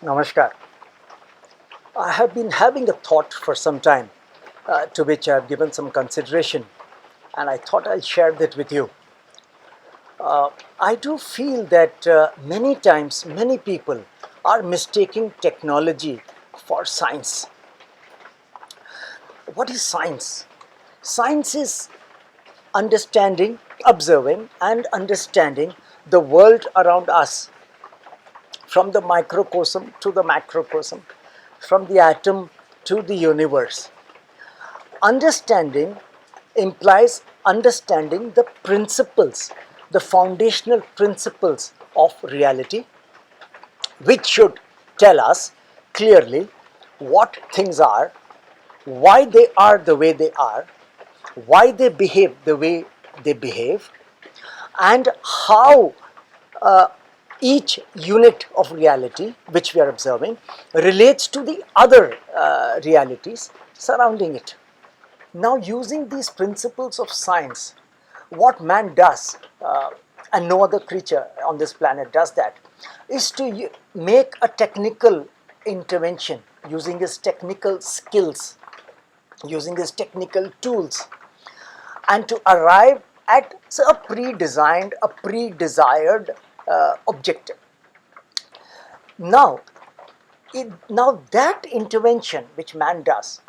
Namaskar. I have been having a thought for some time to which I have given some consideration, and I thought I'll share that with you. I do feel that many times many people are mistaking technology for science. What is science? Science is understanding, observing, and understanding the world around us, from the microcosm to the macrocosm, from the atom to the universe. Understanding implies understanding the principles, the foundational principles of reality, which should tell us clearly what things are, why they are the way they are, why they behave the way they behave, and how each unit of reality which we are observing relates to the other realities surrounding it. Now, using these principles of science, what man does, and no other creature on this planet does that, is to make a technical intervention using his technical skills, using his technical tools, and to arrive at a pre-designed, a pre-desired objective. Now, now that intervention which man does,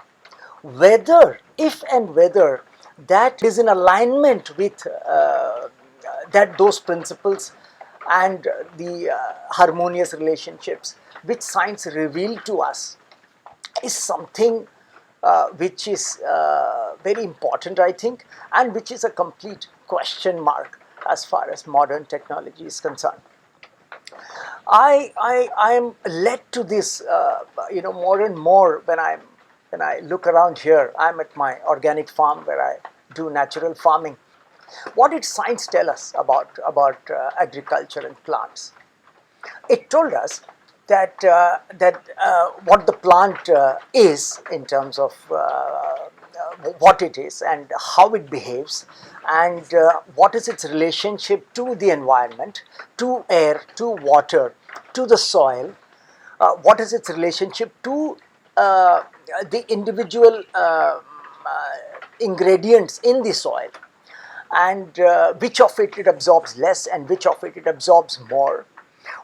whether, if and whether that is in alignment with those principles and the harmonious relationships which science revealed to us, is something which is very important, I think, and which is a complete question mark as far as modern technology is concerned. I am led to this, more and more when I look around here. I'm at my organic farm where I do natural farming. What did science tell us about agriculture and plants? It told us that what the plant is in terms of what it is and how it behaves, and what is its relationship to the environment, to air, to water, to the soil, what is its relationship to the individual ingredients in the soil, and which of it absorbs less and which of it absorbs more.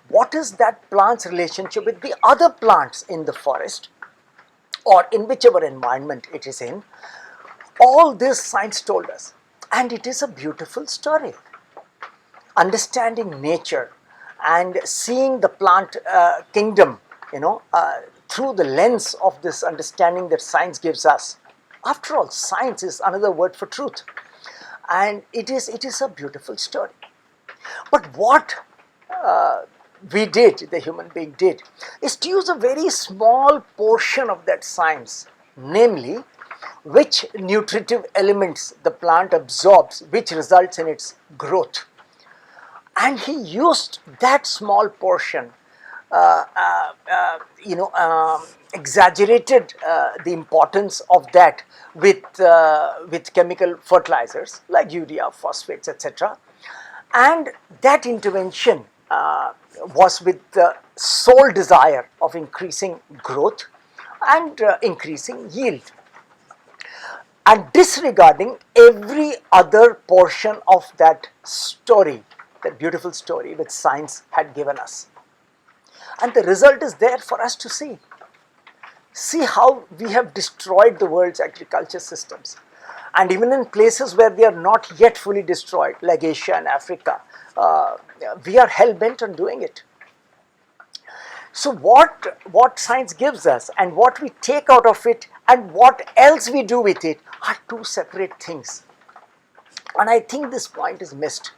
What is that plant's relationship with the other plants in the forest or in whichever environment it is in? All this science told us, and it is a beautiful story. Understanding nature and seeing the plant kingdom, through the lens of this understanding that science gives us. After all, science is another word for truth, and it is a beautiful story. But what we did, the human being did, is to use a very small portion of that science, namely which nutritive elements the plant absorbs, which results in its growth. And he used that small portion, exaggerated the importance of that with chemical fertilizers like urea, phosphates, etc. And that intervention was with the sole desire of increasing growth and increasing yield, and disregarding every other portion of that story, that beautiful story which science had given us. And the result is there for us to see. See how we have destroyed the world's agriculture systems. And even in places where they are not yet fully destroyed, like Asia and Africa, we are hell-bent on doing it. So what science gives us and what we take out of it and what else we do with it are two separate things. And I think this point is missed.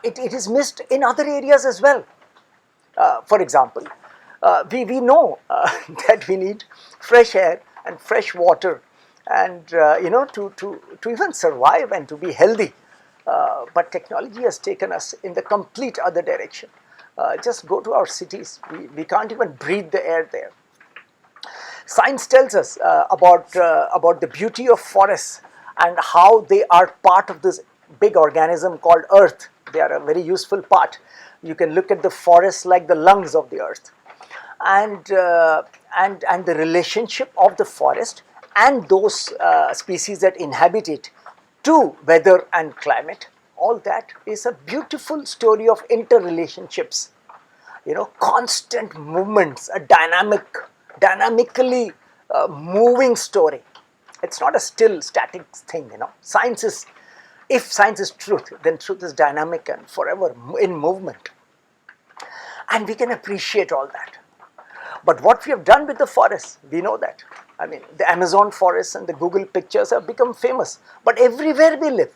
It is missed in other areas as well. For example, we know that we need fresh air and fresh water, and to even survive and to be healthy. But technology has taken us in the complete other direction. Just go to our cities. We can't even breathe the air there. Science tells us about the beauty of forests and how they are part of this big organism called Earth. They are a very useful part. You can look at the forest like the lungs of the earth, and the relationship of the forest and those species that inhabit it to weather and climate. All that is a beautiful story of interrelationships, constant movements, a dynamically moving story. It's not a still static thing. If science is truth, then truth is dynamic and forever in movement, and we can appreciate all that. But what we have done with the forests, we know that. I mean, the Amazon forests and the Google pictures have become famous. But everywhere we live,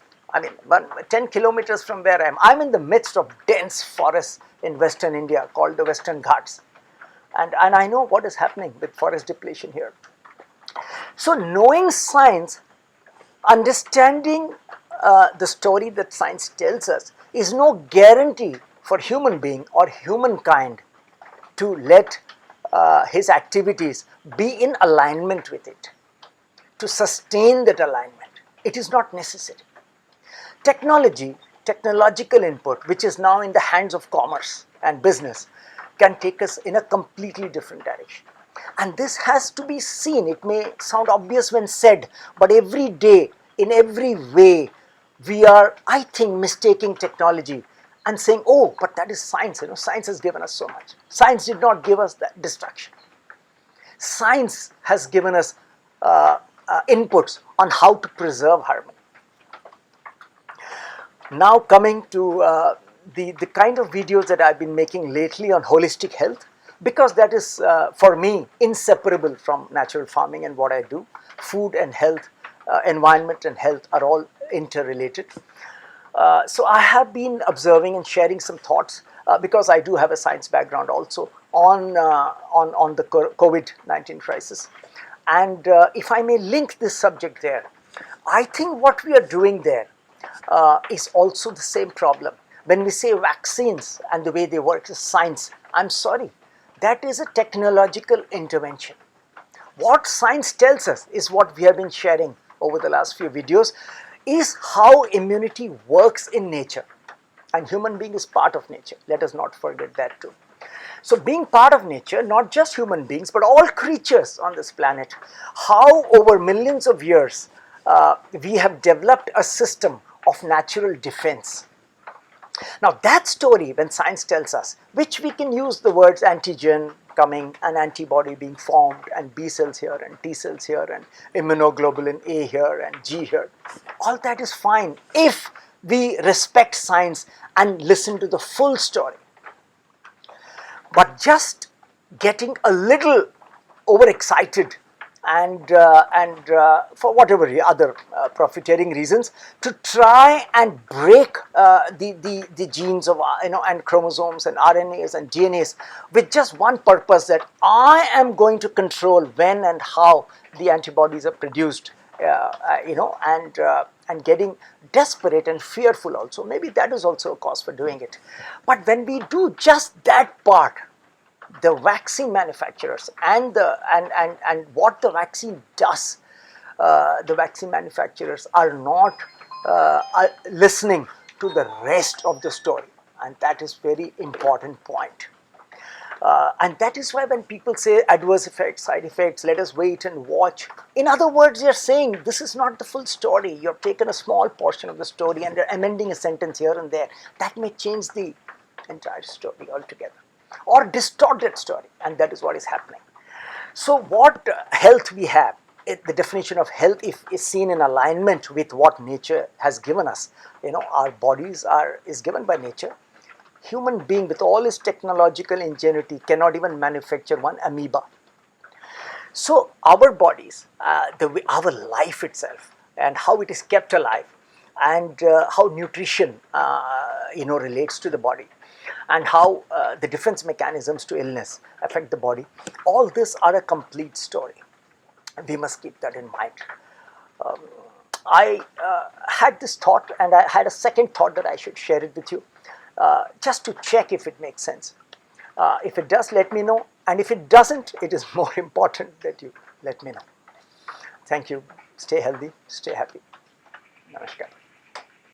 10 kilometers from where I'm in the midst of dense forests in Western India called the Western Ghats. And I know what is happening with forest depletion here. So knowing science, understanding the story that science tells us is no guarantee for human being or humankind to let his activities be in alignment with it, to sustain that alignment. It is not necessary. Technological input, which is now in the hands of commerce and business, can take us in a completely different direction. And this has to be seen. It may sound obvious when said, but every day, in every way, we are, I think, mistaking technology and saying, oh, but that is science. Science has given us so much. Science did not give us that destruction. Science has given us inputs on how to preserve harmony. Now coming to the kind of videos that I've been making lately on holistic health, because that is for me inseparable from natural farming and what I do. Food and health, environment and health are all interrelated. So I have been observing and sharing some thoughts because I do have a science background also on the COVID-19 crisis. And if I may link this subject there, I think what we are doing there is also the same problem. When we say vaccines and the way they work is science, I'm sorry, that is a technological intervention. What science tells us is what we have been sharing over the last few videos, is how immunity works in nature. And human being is part of nature. Let us not forget that too. So being part of nature, not just human beings, but all creatures on this planet, how over millions of years we have developed a system of natural defense. Now that story, when science tells us, which we can use the words antigen coming, an antibody being formed, and B cells here and T cells here and immunoglobulin A here and G here, all that is fine if we respect science and listen to the full story. But just getting a little overexcited and for whatever other profiteering reasons, to try and break the genes of and chromosomes and RNAs and DNAs with just one purpose, that I am going to control when and how the antibodies are produced, and getting desperate and fearful also. Maybe that is also a cause for doing it. But when we do just that part, the vaccine manufacturers and what the vaccine does, the vaccine manufacturers are not listening to the rest of the story, and that is very important point. And that is why when people say adverse effects, side effects, let us wait and watch. In other words, you're saying this is not the full story. You've taken a small portion of the story and you're amending a sentence here and there. That may change the entire story altogether, or distort that story, and that is what is happening. So what health we have, the definition of health is seen in alignment with what nature has given us. Our bodies is given by nature. Human being with all his technological ingenuity cannot even manufacture one amoeba. So our bodies, our life itself, and how it is kept alive, and how nutrition relates to the body, and how the defense mechanisms to illness affect the body, all this are a complete story. We must keep that in mind. I had this thought, and I had a second thought that I should share it with you, just to check if it makes sense. If it does, let me know, and if it doesn't, it is more important that you let me know. Thank you. Stay healthy, stay happy. Namaskar.